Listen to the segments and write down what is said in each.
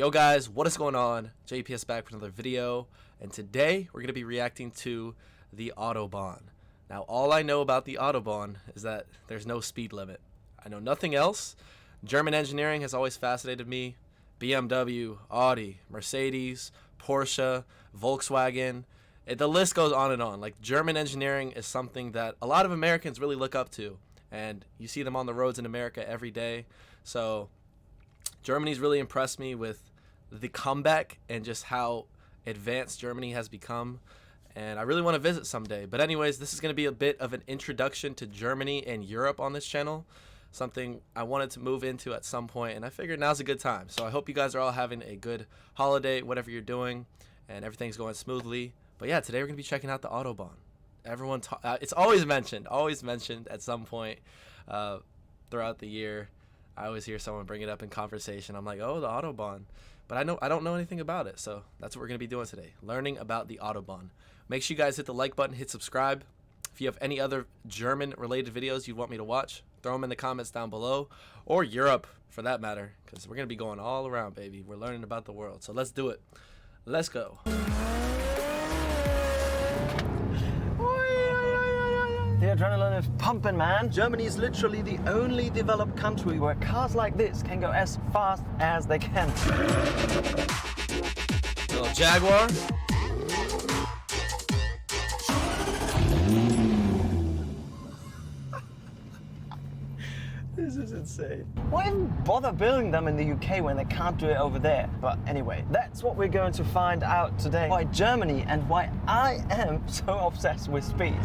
Yo guys, what is going on? JPS back for another video, and today we're going to be reacting to the Autobahn. Now all I know about the Autobahn is that there's no speed limit. I know nothing else. German engineering has always fascinated me. BMW, Audi, Mercedes, Porsche, Volkswagen, the list goes on and on. Like, German engineering is something that a lot of Americans really look up to, and you see them on the roads in America every day. So Germany's really impressed me with the comeback and just how advanced Germany has become, and I really want to visit someday. But anyways, this is going to be a bit of an introduction to Germany and Europe on this channel, something I wanted to move into at some point, and I figured now's a good time. So I hope you guys are all having a good holiday, whatever you're doing, and everything's going smoothly. But yeah, today we're going to be checking out the Autobahn. Everyone, it's always mentioned at some point throughout the year. I always hear someone bring it up in conversation. I'm like, oh, the Autobahn. But I don't know anything about it, so that's what we're going to be doing today, learning about the Autobahn. Make sure you guys hit the like button, hit subscribe. If you have any other German-related videos you'd want me to watch, throw them in the comments down below, or Europe, for that matter, because we're going to be going all around, baby. We're learning about the world, so let's do it. Let's go. The adrenaline is pumping, man. Germany is literally the only developed country where cars like this can go as fast as they can. Little Jaguar. This is insane. Why even bother building them in the UK when they can't do it over there? But anyway, that's what we're going to find out today. Why Germany and why I am so obsessed with speed.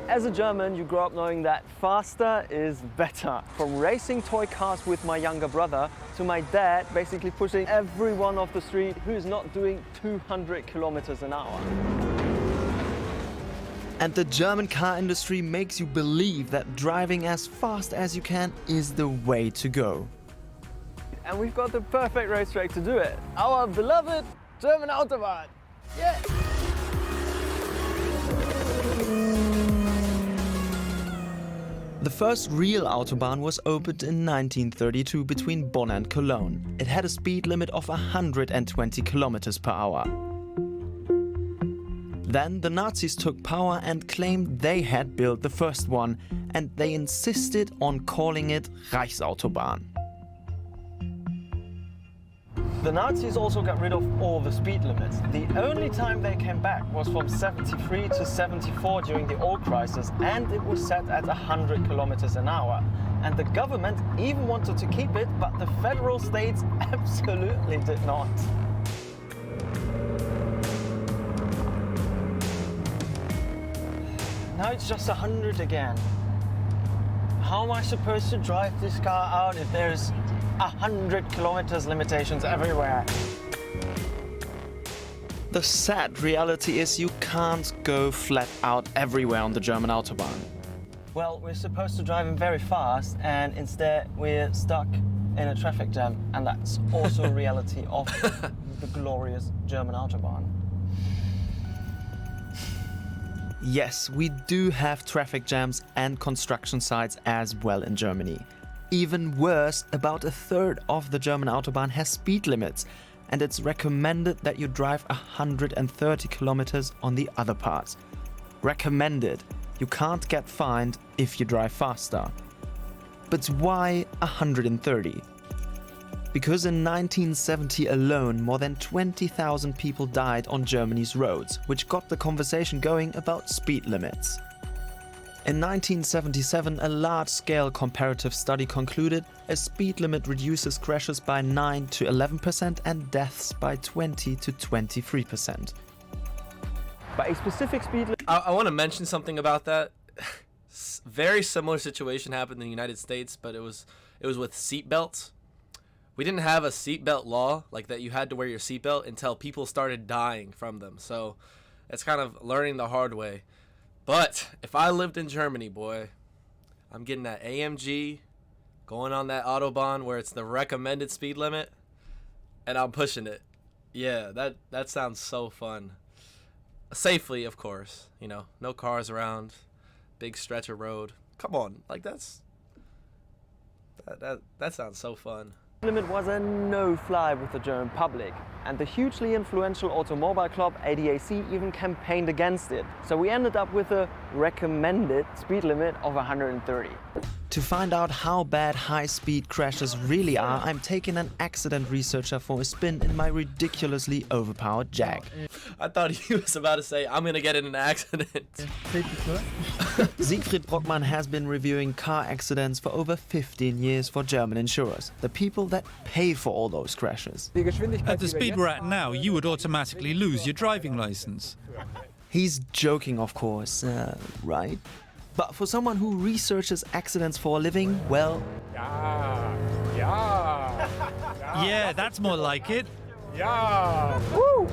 As a German, you grow up knowing that faster is better. From racing toy cars with my younger brother to my dad basically pushing everyone off the street who's not doing 200 kilometers an hour. And the German car industry makes you believe that driving as fast as you can is the way to go. And we've got the perfect racetrack to do it. Our beloved German Autobahn. Yeah! The first real Autobahn was opened in 1932 between Bonn and Cologne. It had a speed limit of 120 kilometers per hour. Then the Nazis took power and claimed they had built the first one, and they insisted on calling it Reichsautobahn. The Nazis also got rid of all the speed limits. The only time they came back was from 73 to 74 during the oil crisis, and it was set at 100 kilometers an hour. And the government even wanted to keep it, but the federal states absolutely did not. Now it's just 100 again. How am I supposed to drive this car out if there's 100 kilometers limitations everywhere? The sad reality is you can't go flat out everywhere on the German Autobahn. Well, we're supposed to drive very fast, and instead we're stuck in a traffic jam, and that's also a reality of the glorious German Autobahn. Yes, we do have traffic jams and construction sites as well in Germany. Even worse, about a third of the German Autobahn has speed limits, and it's recommended that you drive 130 kilometers on the other parts. Recommended. You can't get fined if you drive faster. But why 130? Because in 1970 alone, more than 20,000 people died on Germany's roads, which got the conversation going about speed limits. In 1977, a large-scale comparative study concluded a speed limit reduces crashes by 9 to 11% and deaths by 20 to 23%. But a specific speed limit... I want to mention something about that. Very similar situation happened in the United States, but it was with seatbelts. We didn't have a seatbelt law, like that you had to wear your seatbelt until people started dying from them. So it's kind of learning the hard way. But if I lived in Germany, boy, I'm getting that AMG, going on that Autobahn where it's the recommended speed limit, and I'm pushing it. Yeah, that sounds so fun. Safely, of course. You know, no cars around, big stretch of road. Come on, like that's That sounds so fun. Limit was a no-fly with the German public, and the hugely influential automobile club ADAC even campaigned against it. So we ended up with a recommended speed limit of 130. To find out how bad high-speed crashes really are, I'm taking an accident researcher for a spin in my ridiculously overpowered Jag. I thought he was about to say, I'm gonna get in an accident. Siegfried Brockmann has been reviewing car accidents for over 15 years for German insurers, the people that pay for all those crashes. At the speed we're at now, you would automatically lose your driving license. He's joking, of course, right? But for someone who researches accidents for a living, well... Yeah, that's more like it. Woo!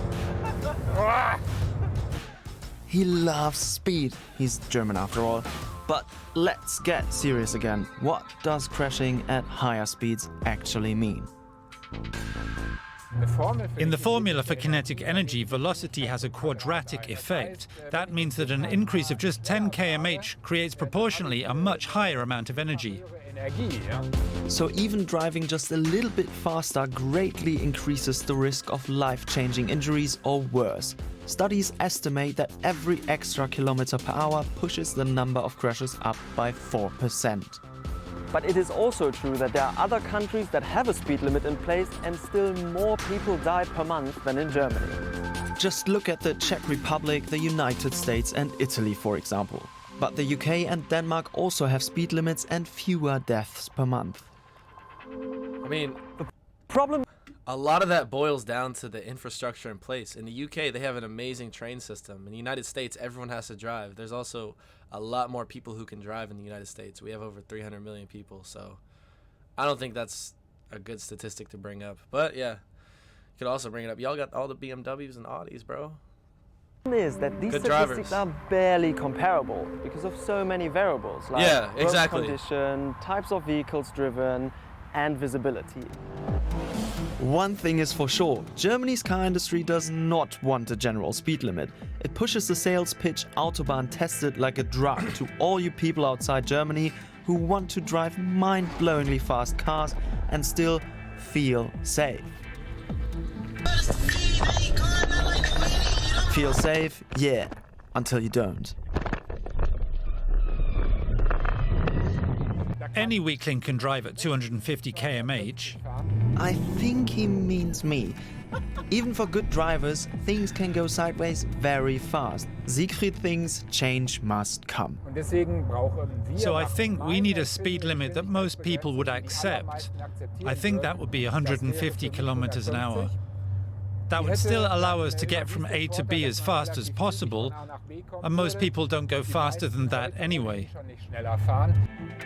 He loves speed. He's German after all. But let's get serious again. What does crashing at higher speeds actually mean? In the formula for kinetic energy, velocity has a quadratic effect. That means that an increase of just 10 km/h creates proportionally a much higher amount of energy. So even driving just a little bit faster greatly increases the risk of life-changing injuries or worse. Studies estimate that every extra kilometer per hour pushes the number of crashes up by 4%. But it is also true that there are other countries that have a speed limit in place and still more people die per month than in Germany. Just look at the Czech Republic, the United States and Italy, for example. But the UK and Denmark also have speed limits and fewer deaths per month. I mean, the problem... A lot of that boils down to the infrastructure in place. In the UK, they have an amazing train system. In the United States, everyone has to drive. There's also a lot more people who can drive in the United States. We have over 300 million people, so I don't think that's a good statistic to bring up. But yeah, you could also bring it up. Y'all got all the BMWs and Audis, bro. The problem is that these Good statistics drivers. are barely comparable because of so many variables like Yeah, exactly. road condition, types of vehicles driven, and visibility. One thing is for sure, Germany's car industry does not want a general speed limit. It pushes the sales pitch Autobahn tested like a drug to all you people outside Germany who want to drive mind-blowingly fast cars and still feel safe. Feel safe? Yeah, until you don't. Any weakling can drive at 250 km/h. I think he means me. Even for good drivers, things can go sideways very fast. Siegfried thinks change must come. So I think we need a speed limit that most people would accept. I think that would be 150 kilometers an hour. That would still allow us to get from A to B as fast as possible, and most people don't go faster than that anyway.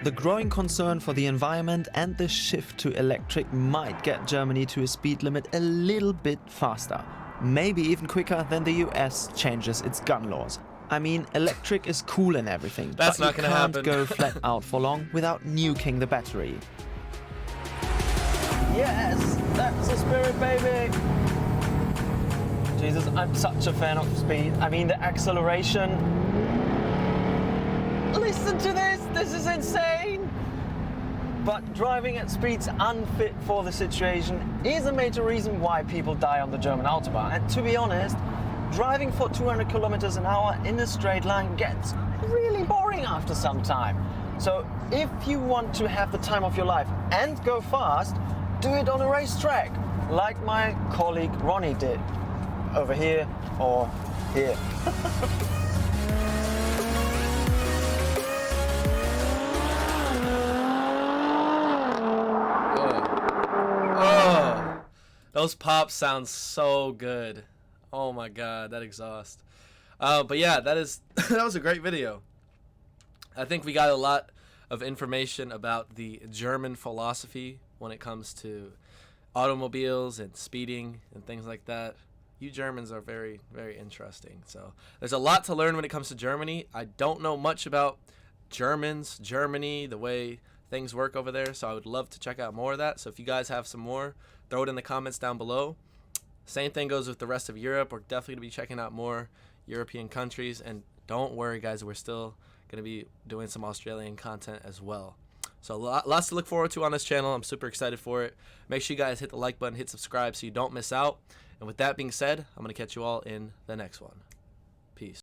The growing concern for the environment and the shift to electric might get Germany to a speed limit a little bit faster. Maybe even quicker than the US changes its gun laws. I mean, electric is cool and everything, That's but not you gonna can't happen. go flat out for long without nuking the battery. Yes, that's the spirit, baby! Jesus, I'm such a fan of speed. I mean, the acceleration. Listen to this is insane! But driving at speeds unfit for the situation is a major reason why people die on the German Autobahn. And to be honest, driving for 200 kilometers an hour in a straight line gets really boring after some time. So if you want to have the time of your life and go fast, do it on a racetrack, like my colleague Ronnie did. Over here or here. Oh, those pops sound so good. Oh my god, that exhaust. But yeah, that was a great video. I think we got a lot of information about the German philosophy when it comes to automobiles and speeding and things like that. You Germans are very, very interesting. So there's a lot to learn when it comes to Germany. I don't know much about Germany, the way things work over there. So I would love to check out more of that. So if you guys have some more, throw it in the comments down below. Same thing goes with the rest of Europe. We're definitely going to be checking out more European countries. And don't worry, guys, we're still going to be doing some Australian content as well. So lots to look forward to on this channel. I'm super excited for it. Make sure you guys hit the like button, hit subscribe so you don't miss out. And with that being said, I'm going to catch you all in the next one. Peace.